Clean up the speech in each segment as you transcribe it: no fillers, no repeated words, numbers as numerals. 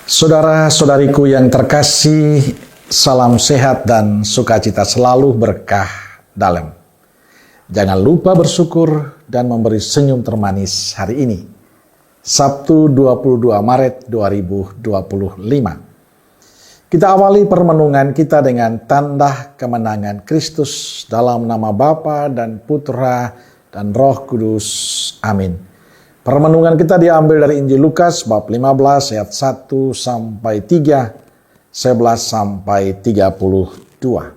Saudara-saudariku yang terkasih, salam sehat dan sukacita selalu berkah dalam. Jangan lupa bersyukur dan memberi senyum termanis hari ini, Sabtu 22 Maret 2025. Kita awali permenungan kita dengan tanda kemenangan Kristus dalam nama Bapa dan Putra dan Roh Kudus. Amin. Permenungan kita diambil dari Injil Lukas bab 15 ayat 1 sampai 3, 11 sampai 32.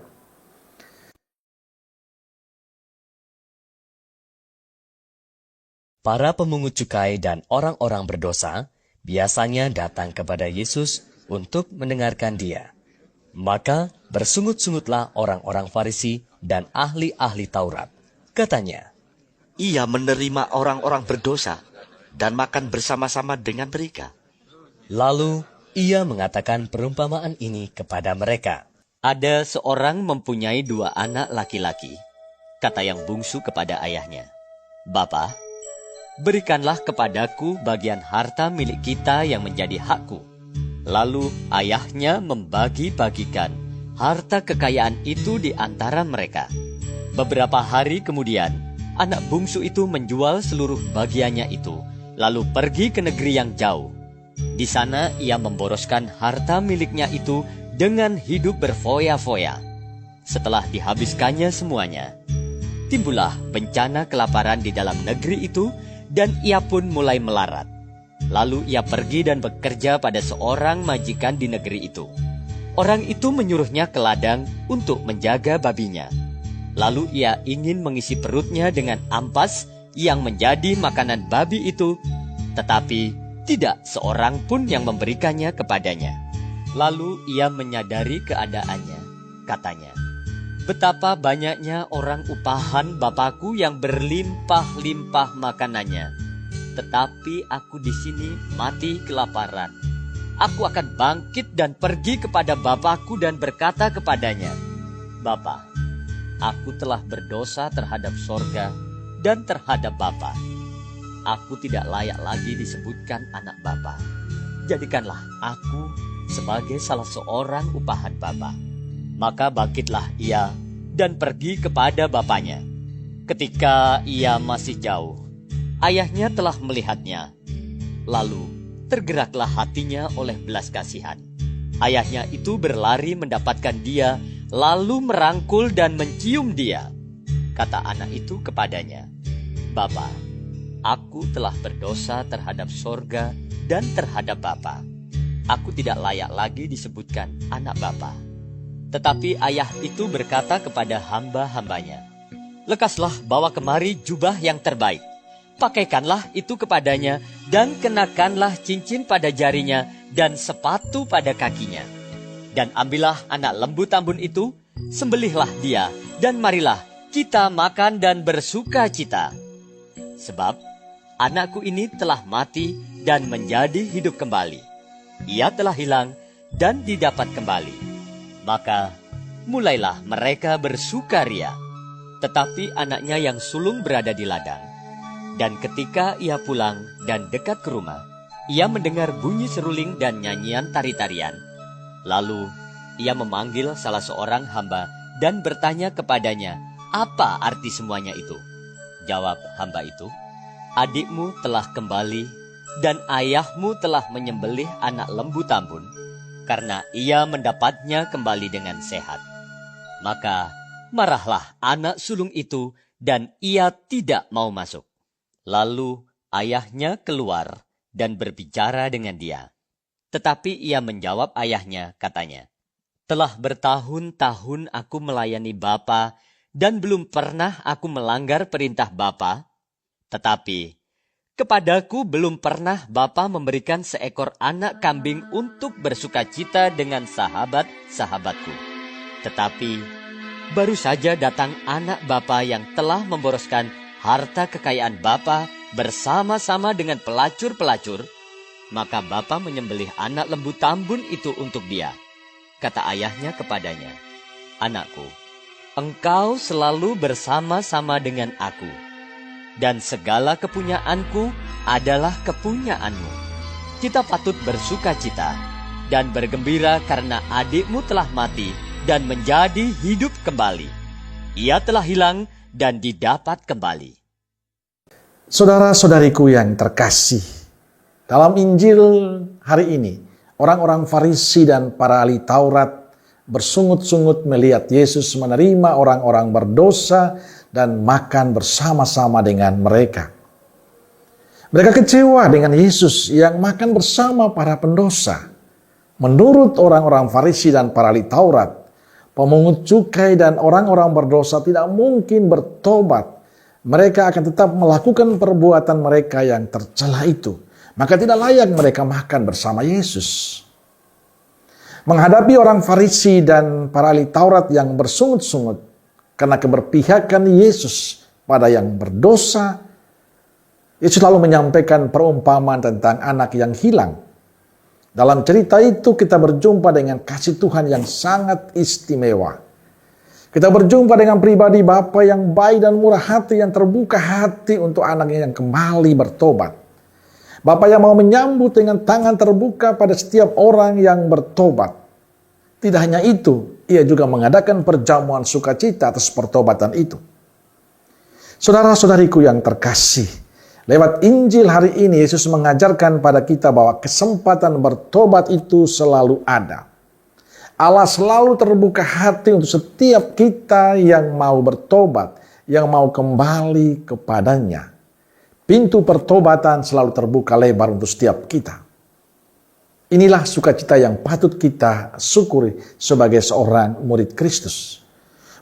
Para pemungut cukai dan orang-orang berdosa biasanya datang kepada Yesus untuk mendengarkan Dia. Maka bersungut-sungutlah orang-orang Farisi dan ahli-ahli Taurat. Katanya, Ia menerima orang-orang berdosa dan makan bersama-sama dengan mereka. lalu Ia mengatakan perumpamaan ini kepada mereka. Ada seorang mempunyai 2 anak laki-laki. Kata yang bungsu kepada ayahnya, "Bapa, berikanlah kepadaku bagian harta milik kita yang menjadi hakku." Lalu ayahnya membagi-bagikan harta kekayaan itu di antara mereka. Beberapa hari kemudian, anak bungsu itu menjual seluruh bagiannya itu, lalu pergi ke negeri yang jauh. Di sana ia memboroskan harta miliknya itu dengan hidup berfoya-foya. Setelah dihabiskannya semuanya, timbullah bencana kelaparan di dalam negeri itu, dan ia pun mulai melarat. Lalu ia pergi dan bekerja pada seorang majikan di negeri itu. Orang itu menyuruhnya ke ladang untuk menjaga babinya. Lalu ia ingin mengisi perutnya dengan ampas yang menjadi makanan babi itu, tetapi tidak seorang pun yang memberikannya kepadanya. Lalu ia menyadari keadaannya. Katanya, "Betapa banyaknya orang upahan Bapakku yang berlimpah-limpah makanannya, tetapi aku di sini mati kelaparan. Aku akan bangkit dan pergi kepada Bapakku dan berkata kepadanya, Bapa, aku telah berdosa terhadap sorga dan terhadap Bapa. Aku tidak layak lagi disebutkan anak Bapa. Jadikanlah aku sebagai salah seorang upahan Bapa." Maka bangkitlah ia dan pergi kepada bapaknya. Ketika ia masih jauh, ayahnya telah melihatnya. Lalu tergeraklah hatinya oleh belas kasihan. Ayahnya itu berlari mendapatkan dia, lalu merangkul dan mencium dia. Kata anak itu kepadanya, "Bapa, aku telah berdosa terhadap sorga dan terhadap Bapa. Aku tidak layak lagi disebutkan anak Bapa." Tetapi ayah itu berkata kepada hamba-hambanya, "Lekaslah bawa kemari jubah yang terbaik. Pakaikanlah itu kepadanya dan kenakanlah cincin pada jarinya dan sepatu pada kakinya. Dan ambillah anak lembu tambun itu, sembelihlah dia, dan marilah kita makan dan bersuka cita. Sebab anakku ini telah mati dan menjadi hidup kembali. Ia telah hilang dan didapat kembali." Maka mulailah mereka bersukaria. Tetapi anaknya yang sulung berada di ladang. Dan ketika ia pulang dan dekat ke rumah, ia mendengar bunyi seruling dan nyanyian tari-tarian. Lalu ia memanggil salah seorang hamba dan bertanya kepadanya, "Apa arti semuanya itu?" Jawab hamba itu, "Adikmu telah kembali dan ayahmu telah menyembelih anak lembu tambun, karena ia mendapatnya kembali dengan sehat." Maka marahlah anak sulung itu dan ia tidak mau masuk. Lalu ayahnya keluar dan berbicara dengan dia. Tetapi ia menjawab ayahnya, katanya, "Telah bertahun-tahun aku melayani Bapa dan belum pernah aku melanggar perintah Bapa. Tetapi kepadaku belum pernah Bapa memberikan seekor anak kambing untuk bersukacita dengan sahabat-sahabatku. Tetapi baru saja datang anak Bapa yang telah memboroskan harta kekayaan Bapa bersama-sama dengan pelacur-pelacur. Maka Bapa menyembelih anak lembu tambun itu untuk dia." Kata ayahnya kepadanya, "Anakku, engkau selalu bersama-sama dengan aku, dan segala kepunyaanku adalah kepunyaanmu. Kita patut bersuka cita, dan bergembira karena adikmu telah mati dan menjadi hidup kembali. Ia telah hilang dan didapat kembali. Saudara-saudariku yang terkasih, dalam Injil hari ini, orang-orang Farisi dan para ahli Taurat bersungut-sungut melihat Yesus menerima orang-orang berdosa dan makan bersama-sama dengan mereka. Mereka kecewa dengan Yesus yang makan bersama para pendosa. Menurut orang-orang Farisi dan para ahli Taurat, pemungut cukai dan orang-orang berdosa tidak mungkin bertobat. Mereka akan tetap melakukan perbuatan mereka yang tercela itu. Maka tidak layak mereka makan bersama Yesus. Menghadapi orang Farisi dan para ahli Taurat yang bersungut-sungut karena keberpihakan Yesus pada yang berdosa, Yesus selalu menyampaikan perumpamaan tentang anak yang hilang. Dalam cerita itu kita berjumpa dengan kasih Tuhan yang sangat istimewa. Kita berjumpa dengan pribadi Bapa yang baik dan murah hati, yang terbuka hati untuk anaknya yang kembali bertobat. Bapa yang mau menyambut dengan tangan terbuka pada setiap orang yang bertobat. Tidak hanya itu, ia juga mengadakan perjamuan sukacita atas pertobatan itu. Saudara-saudariku yang terkasih, lewat Injil hari ini Yesus mengajarkan pada kita bahwa kesempatan bertobat itu selalu ada. Allah selalu terbuka hati untuk setiap kita yang mau bertobat, yang mau kembali kepadanya. Pintu pertobatan selalu terbuka lebar untuk setiap kita. Inilah sukacita yang patut kita syukuri sebagai seorang murid Kristus.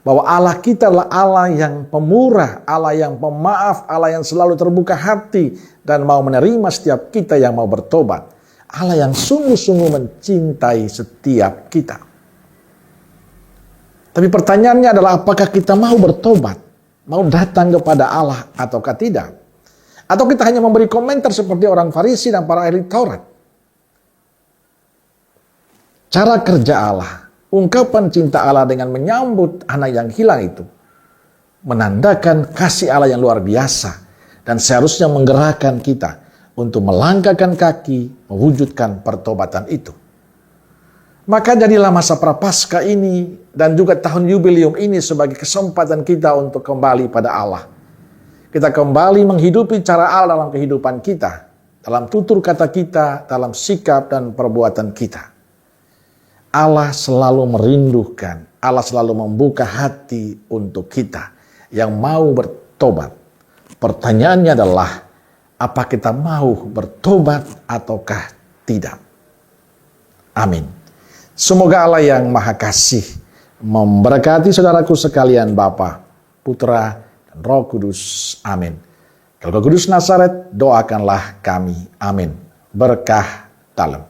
Bahwa Allah kita adalah Allah yang pemurah, Allah yang pemaaf, Allah yang selalu terbuka hati dan mau menerima setiap kita yang mau bertobat. Allah yang sungguh-sungguh mencintai setiap kita. Tapi pertanyaannya adalah apakah kita mau bertobat? Mau datang kepada Allah ataukah tidak? Atau kita hanya memberi komentar seperti orang Farisi dan para ahli Taurat? Cara kerja Allah, ungkapan cinta Allah dengan menyambut anak yang hilang itu menandakan kasih Allah yang luar biasa dan seharusnya menggerakkan kita untuk melangkahkan kaki mewujudkan pertobatan itu. Maka jadilah masa Prapaskah ini dan juga tahun jubileum ini sebagai kesempatan kita untuk kembali pada Allah. Kita kembali menghidupi cara Allah dalam kehidupan kita, dalam tutur kata kita, dalam sikap dan perbuatan kita. Allah selalu merindukan, Allah selalu membuka hati untuk kita yang mau bertobat. Pertanyaannya adalah, apa kita mau bertobat ataukah tidak? Amin. Semoga Allah yang Maha Kasih memberkati saudaraku sekalian, Bapa, Putra, dan Roh Kudus. Amin. Kalau Roh Kudus Nazaret, doakanlah kami. Amin. Berkah dalam.